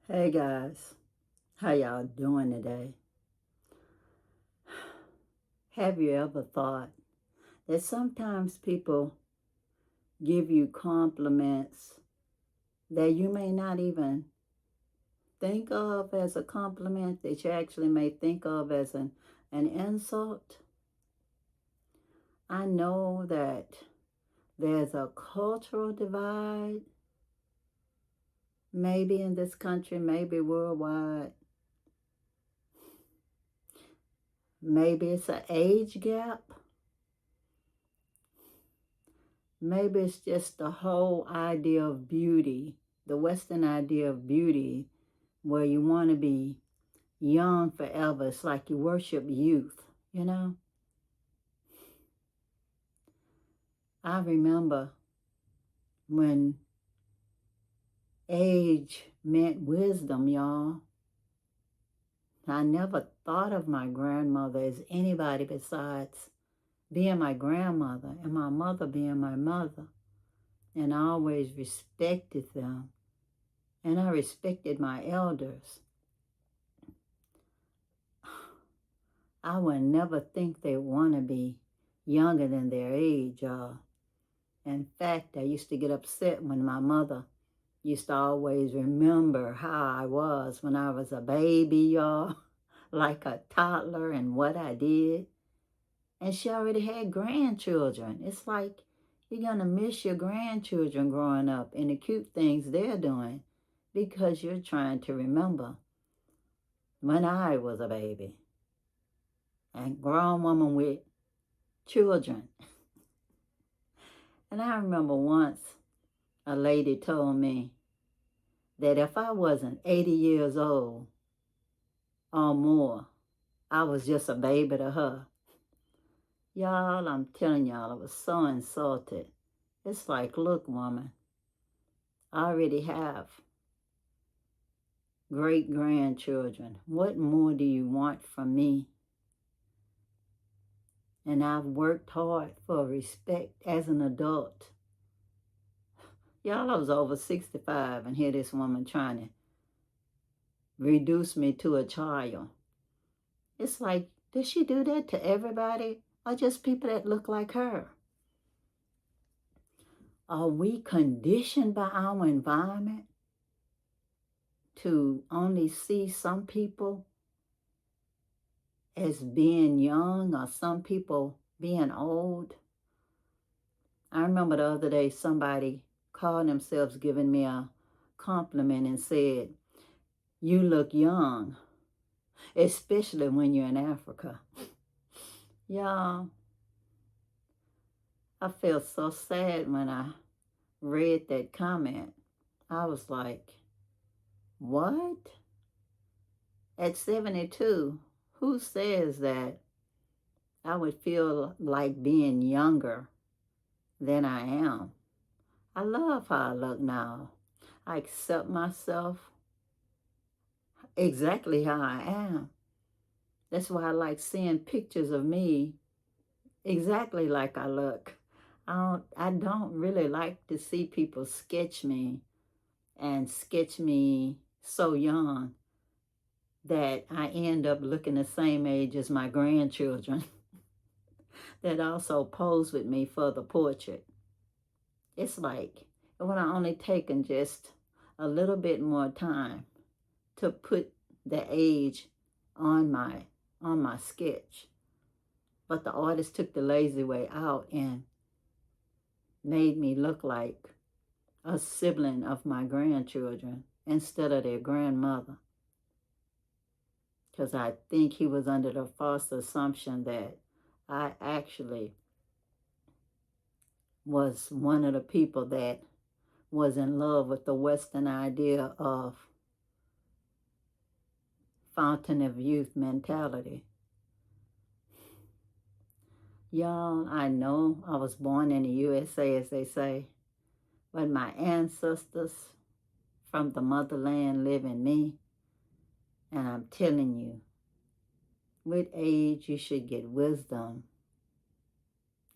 Hey guys, how y'all doing today? Have you ever thought that sometimes people give you compliments that you may not even think of as a compliment, that you actually may think of as an insult? I know that there's a cultural divide, maybe in this country, maybe worldwide. Maybe it's an age gap. Maybe it's just the whole idea of beauty, the Western idea of beauty, where you want to be young forever. It's like you worship youth, you know? I remember when age meant wisdom, y'all. I never thought of my grandmother as anybody besides being my grandmother and my mother being my mother. And I always respected them. And I respected my elders. I would never think they want to be younger than their age, y'all. In fact, I used to get upset when my mother used to always remember how I was when I was a baby, y'all, like a toddler and what I did. And she already had grandchildren. It's like you're going to miss your grandchildren growing up and the cute things they're doing because you're trying to remember when I was a baby and grown woman with children. And I remember once a lady told me that if I wasn't 80 years old or more, I was just a baby to her. Y'all, I'm telling y'all, I was so insulted. It's like, look, woman, I already have great grandchildren. What more do you want from me? And I've worked hard for respect as an adult. Y'all, I was over 65 and here this woman trying to reduce me to a child. It's like, does she do that to everybody or just people that look like her? Are we conditioned by our environment to only see some people as being young or some people being old? I remember the other day somebody called themselves giving me a compliment and said, "You look young," especially when you're in Africa. Y'all, I felt so sad when I read that comment. I was like, what? At 72, who says that I would feel like being younger than I am? I love how I look now. I accept myself exactly how I am. That's why I like seeing pictures of me exactly like I look. I don't really like to see people sketch me and sketch me so young that I end up looking the same age as my grandchildren that also pose with me for the portrait. It's like it would have only taken just a little bit more time to put the age on my sketch. But the artist took the lazy way out and made me look like a sibling of my grandchildren instead of their grandmother. Because I think he was under the false assumption that I actually was one of the people that was in love with the Western idea of fountain of youth mentality. Y'all, I know I was born in the USA, as they say, but my ancestors from the motherland live in me. And I'm telling you, with age, you should get wisdom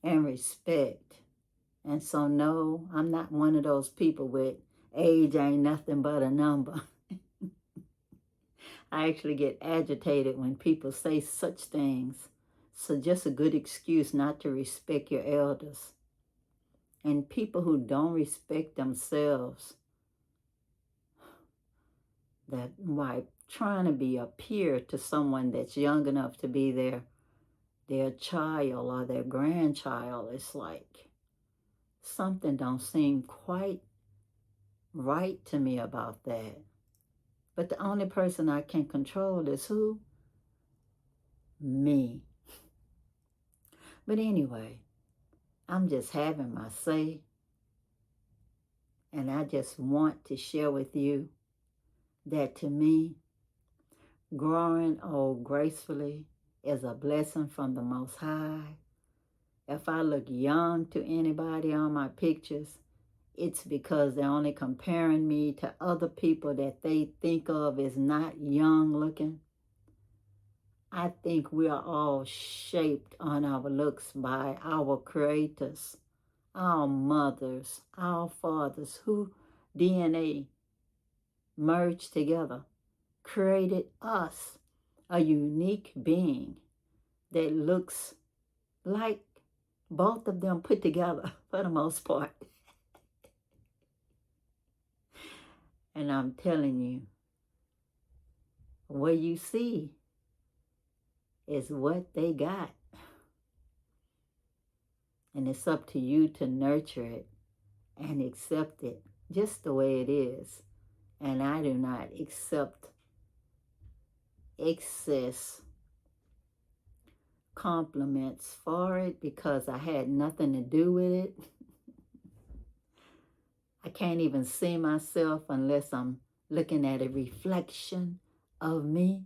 and respect. And so, no, I'm not one of those people with age ain't nothing but a number. I actually get agitated when people say such things. So just a good excuse not to respect your elders. And people who don't respect themselves, that why trying to be a peer to someone that's young enough to be their child or their grandchild, it's like something don't seem quite right to me about that. But the only person I can control is who? Me. But anyway, I'm just having my say, and I just want to share with you that to me, growing old gracefully is a blessing from the Most High. If I look young to anybody on my pictures, it's because they're only comparing me to other people that they think of as not young looking. I think we are all shaped on our looks by our creators, our mothers, our fathers, who DNA merged together, created us, a unique being that looks like both of them put together for the most part. And I'm telling you, what you see is what they got. And it's up to you to nurture it and accept it just the way it is. And I do not accept excess compliments for it because I had nothing to do with it. I can't even see myself unless I'm looking at a reflection of me.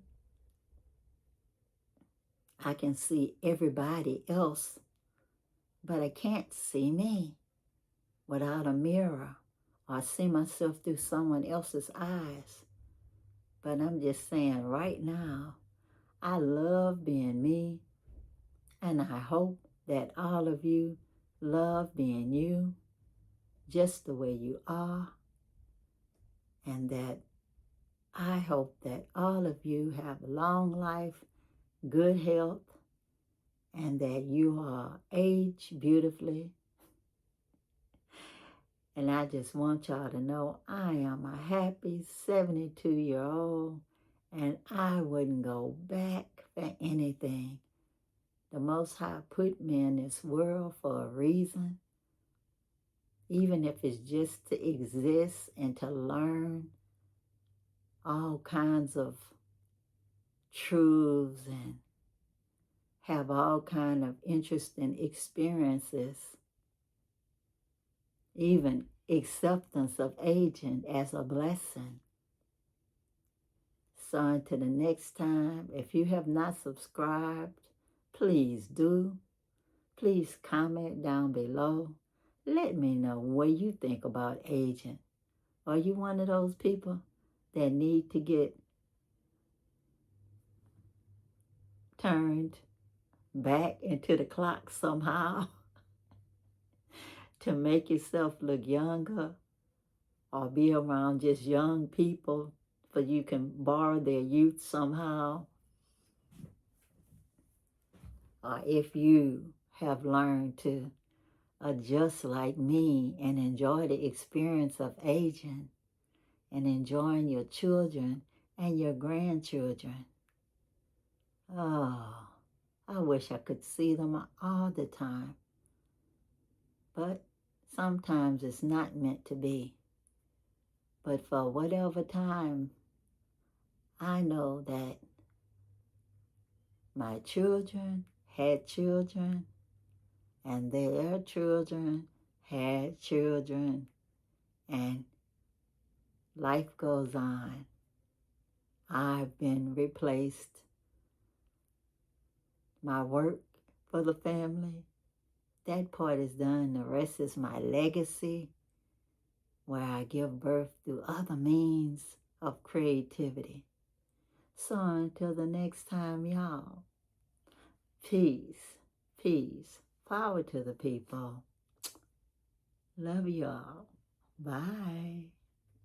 I can see everybody else, but I can't see me without a mirror or see myself through someone else's eyes. But I'm just saying right now, I love being me, and I hope that all of you love being you just the way you are, and that I hope that all of you have long life, good health, and that you are aged beautifully. And I just want y'all to know I am a happy 72-year-old, and I wouldn't go back for anything. The Most High put me in this world for a reason, even if it's just to exist and to learn all kinds of truths and have all kind of interesting experiences, even acceptance of aging as a blessing. So until the next time, if you have not subscribed, please do. Please comment down below. Let me know what you think about aging. Are you one of those people that need to get turned back into the clock somehow to make yourself look younger, or be around just young people so you can borrow their youth somehow? Or if you have learned to adjust like me and enjoy the experience of aging and enjoying your children and your grandchildren. Oh, I wish I could see them all the time. But sometimes it's not meant to be. But for whatever time, I know that my children had children, and their children had children, and life goes on. I've been replaced. My work for the family, that part is done. The rest is my legacy, where I give birth through other means of creativity. So until the next time, y'all, peace, peace, power to the people. Love y'all. Bye.